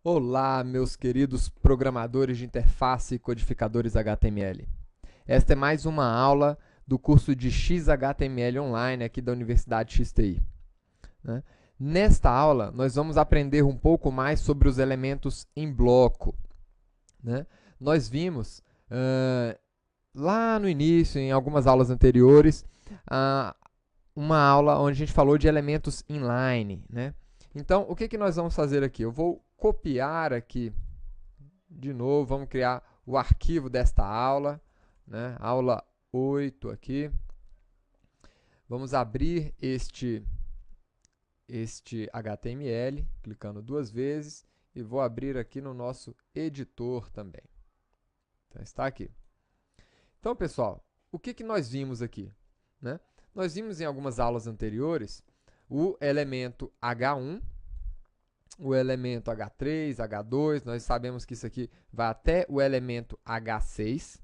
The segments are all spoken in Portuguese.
Olá, meus queridos programadores de interface e codificadores HTML. Esta é mais uma aula do curso de XHTML Online aqui da Universidade XTI, né? Nesta aula, nós vamos aprender um pouco mais sobre os elementos em bloco, né? Nós vimos lá no início, em algumas aulas anteriores, uma aula onde a gente falou de elementos inline, né? Então, o que nós vamos fazer aqui? Eu vou copiar aqui de novo, vamos criar o arquivo desta aula, né? Aula 8 aqui. Vamos abrir este HTML, clicando duas vezes, e vou abrir aqui no nosso editor também. Então, está aqui. Então, pessoal, o que nós vimos aqui, né? Nós vimos em algumas aulas anteriores o elemento H1, o elemento H3, H2, nós sabemos que isso aqui vai até o elemento H6,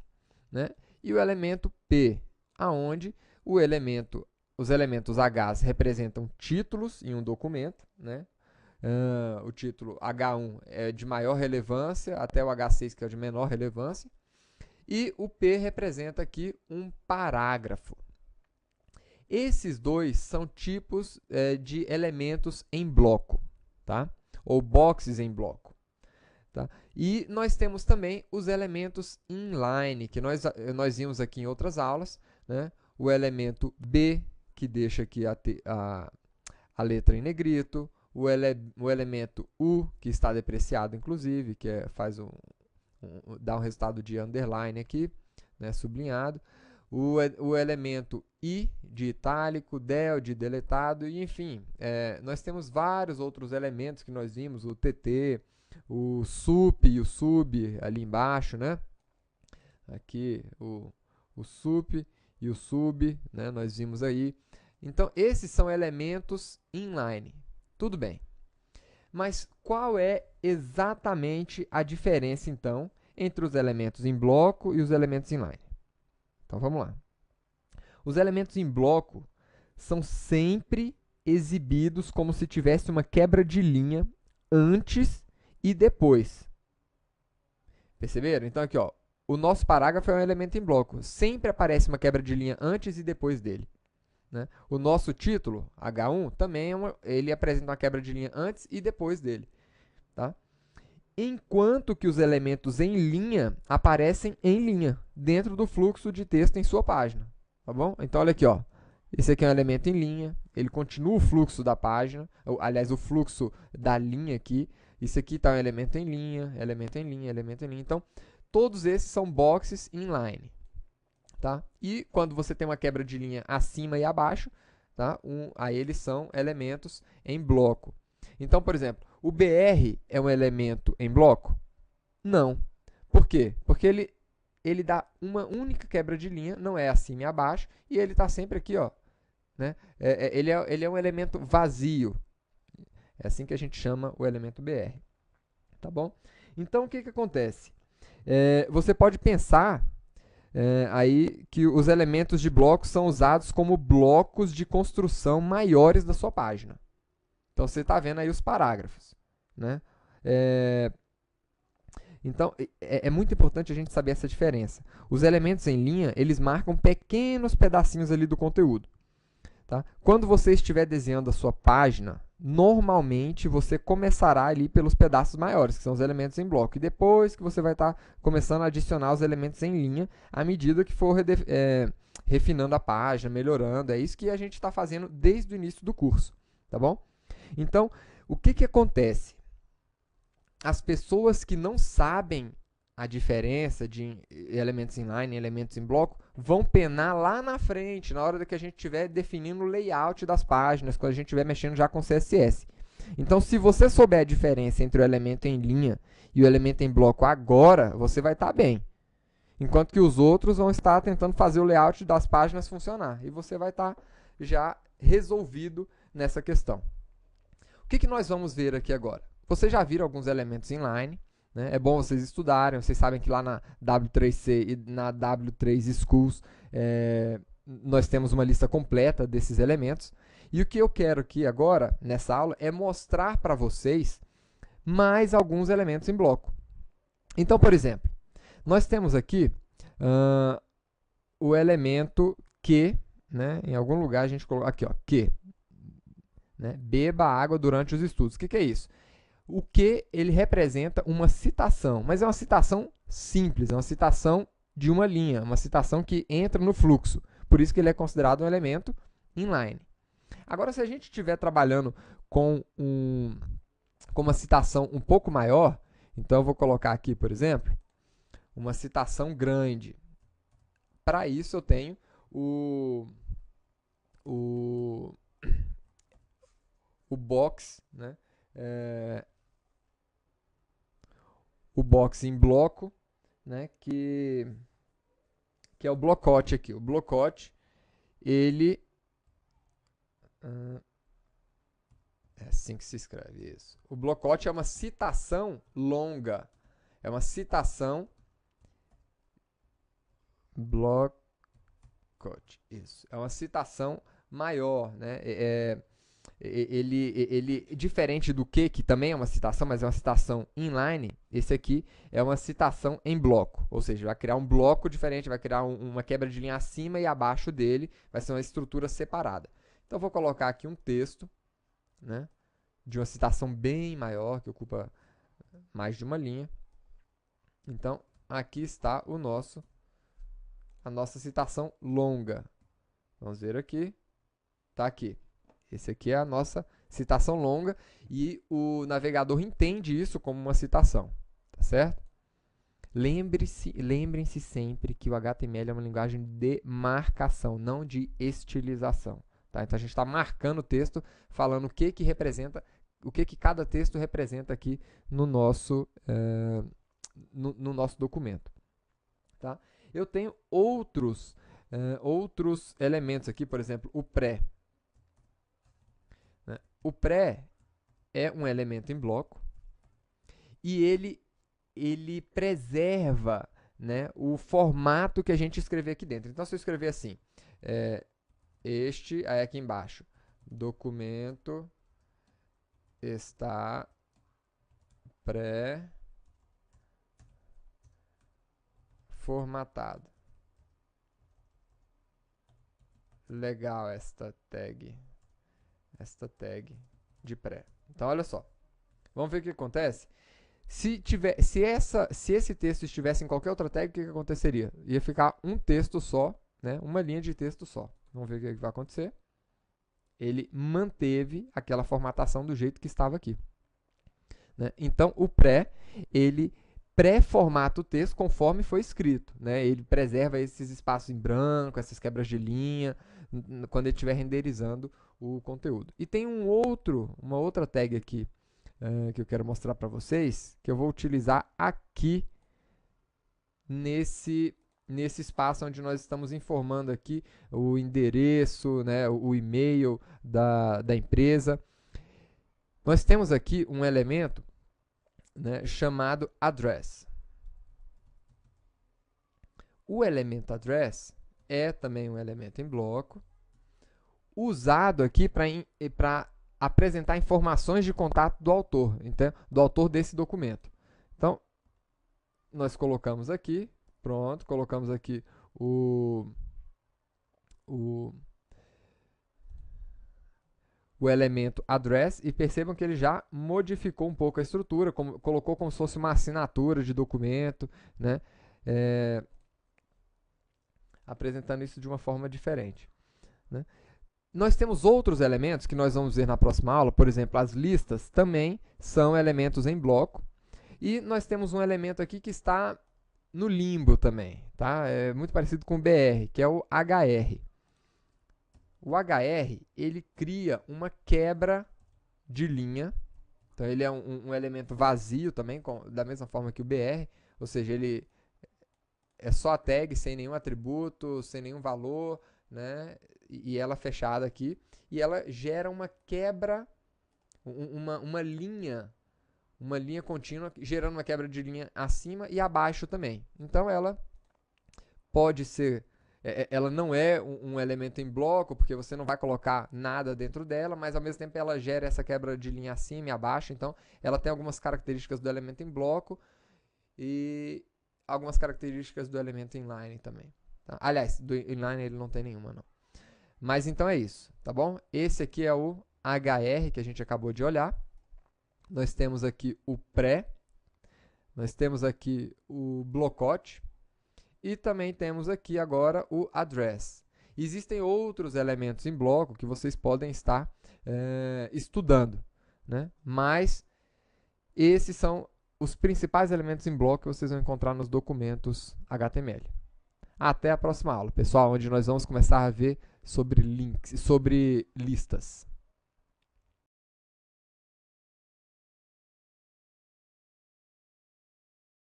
né? E o elemento P, aonde os elementos Hs representam títulos em um documento, né? O título H1 é de maior relevância, até o H6 que é de menor relevância, e o P representa aqui um parágrafo. Esses dois são tipos de elementos em bloco, tá? Ou boxes em bloco. Tá? E nós temos também os elementos inline, que nós vimos aqui em outras aulas, né? O elemento B, que deixa aqui a letra em negrito, o elemento U, que está depreciado, inclusive, que dá um resultado de underline aqui, né? Sublinhado. O elemento I de itálico, del de deletado, e enfim, nós temos vários outros elementos que nós vimos, o TT, o sup e o sub ali embaixo, né? Aqui o sup e o sub, né? Nós vimos aí. Então, esses são elementos inline. Tudo bem. Mas qual é exatamente a diferença, então, entre os elementos em bloco e os elementos inline? Então, vamos lá. Os elementos em bloco são sempre exibidos como se tivesse uma quebra de linha antes e depois. Perceberam? Então, aqui, ó, o nosso parágrafo é um elemento em bloco. Sempre aparece uma quebra de linha antes e depois dele, né? O nosso título, H1, também ele apresenta uma quebra de linha antes e depois dele, tá? Enquanto que os elementos em linha aparecem em linha, dentro do fluxo de texto em sua página, tá bom? Então, olha aqui, ó. Esse aqui é um elemento em linha, ele continua o fluxo da página, aliás, o fluxo da linha aqui. Isso aqui está um elemento em linha, elemento em linha, elemento em linha. Então, todos esses são boxes inline, tá? E quando você tem uma quebra de linha acima e abaixo, tá? Aí eles são elementos em bloco. Então, por exemplo, o BR é um elemento em bloco? Não. Por quê? Porque ele dá uma única quebra de linha, não é acima e abaixo, e ele está sempre aqui, ó, né? Ele é um elemento vazio. É assim que a gente chama o elemento BR. Tá bom? Então, o que acontece? Você pode pensar aí que os elementos de bloco são usados como blocos de construção maiores da sua página. Então, você está vendo aí os parágrafos, né? Então, é muito importante a gente saber essa diferença. Os elementos em linha, eles marcam pequenos pedacinhos ali do conteúdo. Tá? Quando você estiver desenhando a sua página, normalmente você começará ali pelos pedaços maiores, que são os elementos em bloco. E depois que você vai estar começando a adicionar os elementos em linha, à medida que for refinando a página, melhorando. É isso que a gente está fazendo desde o início do curso. Tá bom? Então, o que acontece? As pessoas que não sabem a diferença de elementos inline e elementos em bloco vão penar lá na frente, na hora que a gente estiver definindo o layout das páginas, quando a gente estiver mexendo já com CSS. Então, se você souber a diferença entre o elemento em linha e o elemento em bloco agora, você vai estar bem. Enquanto que os outros vão estar tentando fazer o layout das páginas funcionar. E você vai estar já resolvido nessa questão. O que nós vamos ver aqui agora? Vocês já viram alguns elementos inline, né? É bom vocês estudarem. Vocês sabem que lá na W3C e na W3 Schools nós temos uma lista completa desses elementos. E o que eu quero aqui agora, nessa aula, é mostrar para vocês mais alguns elementos em bloco. Então, por exemplo, nós temos aqui o elemento que, né, em algum lugar a gente coloca aqui, ó, que, né, beba água durante os estudos. O que é isso? O que ele representa uma citação, mas é uma citação simples, é uma citação de uma linha, uma citação que entra no fluxo. Por isso que ele é considerado um elemento inline. Agora, se a gente estiver trabalhando com uma citação um pouco maior, então eu vou colocar aqui, por exemplo, uma citação grande. Para isso eu tenho o box, né? O box em bloco, né? Que é o blocote aqui. O blocote, ele... é assim que se escreve isso. O blocote é uma citação longa. É uma citação... Blocote, isso. É uma citação maior, né? Ele diferente do que também é uma citação, mas é uma citação inline, esse aqui é uma citação em bloco, ou seja, vai criar um bloco diferente, vai criar uma quebra de linha acima e abaixo dele, vai ser uma estrutura separada. Então, vou colocar aqui um texto, né, de uma citação bem maior, que ocupa mais de uma linha. Então, aqui está a nossa citação longa. Vamos ver aqui, está aqui. Esse aqui é a nossa citação longa e o navegador entende isso como uma citação, tá certo? Lembrem-se sempre que o HTML é uma linguagem de marcação, não de estilização, tá? Então a gente está marcando o texto, falando o que representa, o que cada texto representa aqui no nosso documento, tá? Eu tenho outros elementos aqui, por exemplo, o pré. O pré é um elemento em bloco e ele preserva, né, o formato que a gente escrever aqui dentro. Então, se eu escrever assim, aí aqui embaixo, documento está pré-formatado. Legal esta tag de pré. Então, olha só. Vamos ver o que acontece. Se esse texto estivesse em qualquer outra tag, o que aconteceria? Ia ficar um texto só, né? Uma linha de texto só. Vamos ver o que vai acontecer. Ele manteve aquela formatação do jeito que estava aqui, né? Então, o pré, ele pré-formata o texto conforme foi escrito, né? Ele preserva esses espaços em branco, essas quebras de linha, quando ele estiver renderizando o conteúdo. E tem uma outra tag aqui que eu quero mostrar para vocês, que eu vou utilizar aqui nesse espaço onde nós estamos informando aqui o endereço, né, o e-mail da empresa. Nós temos aqui um elemento, né, chamado address. O elemento address é também um elemento em bloco, usado aqui para apresentar informações de contato do autor, então, do autor desse documento. Então, nós colocamos aqui, pronto, colocamos aqui o elemento address e percebam que ele já modificou um pouco a estrutura, colocou como se fosse uma assinatura de documento, né? Apresentando isso de uma forma diferente, né? Nós temos outros elementos que nós vamos ver na próxima aula, por exemplo, as listas também são elementos em bloco. E nós temos um elemento aqui que está no limbo também, tá? É muito parecido com o BR, que é o HR. O HR, ele cria uma quebra de linha, então ele é um elemento vazio também, da mesma forma que o BR, ou seja, ele é só a tag, sem nenhum atributo, sem nenhum valor, né? E ela fechada aqui, e ela gera uma quebra, uma linha contínua, gerando uma quebra de linha acima e abaixo também. Então, ela pode ser ela não é um elemento em bloco, porque você não vai colocar nada dentro dela, mas ao mesmo tempo ela gera essa quebra de linha acima e abaixo, então ela tem algumas características do elemento em bloco e algumas características do elemento inline também. Tá? Aliás, do inline ele não tem nenhuma, não. Mas então é isso, tá bom? Esse aqui é o HR que a gente acabou de olhar. Nós temos aqui o pré, nós temos aqui o blocote e também temos aqui agora o address. Existem outros elementos em bloco que vocês podem estar estudando, né? Mas esses são os principais elementos em bloco que vocês vão encontrar nos documentos HTML. Até a próxima aula, pessoal, onde nós vamos começar a ver sobre links, sobre listas.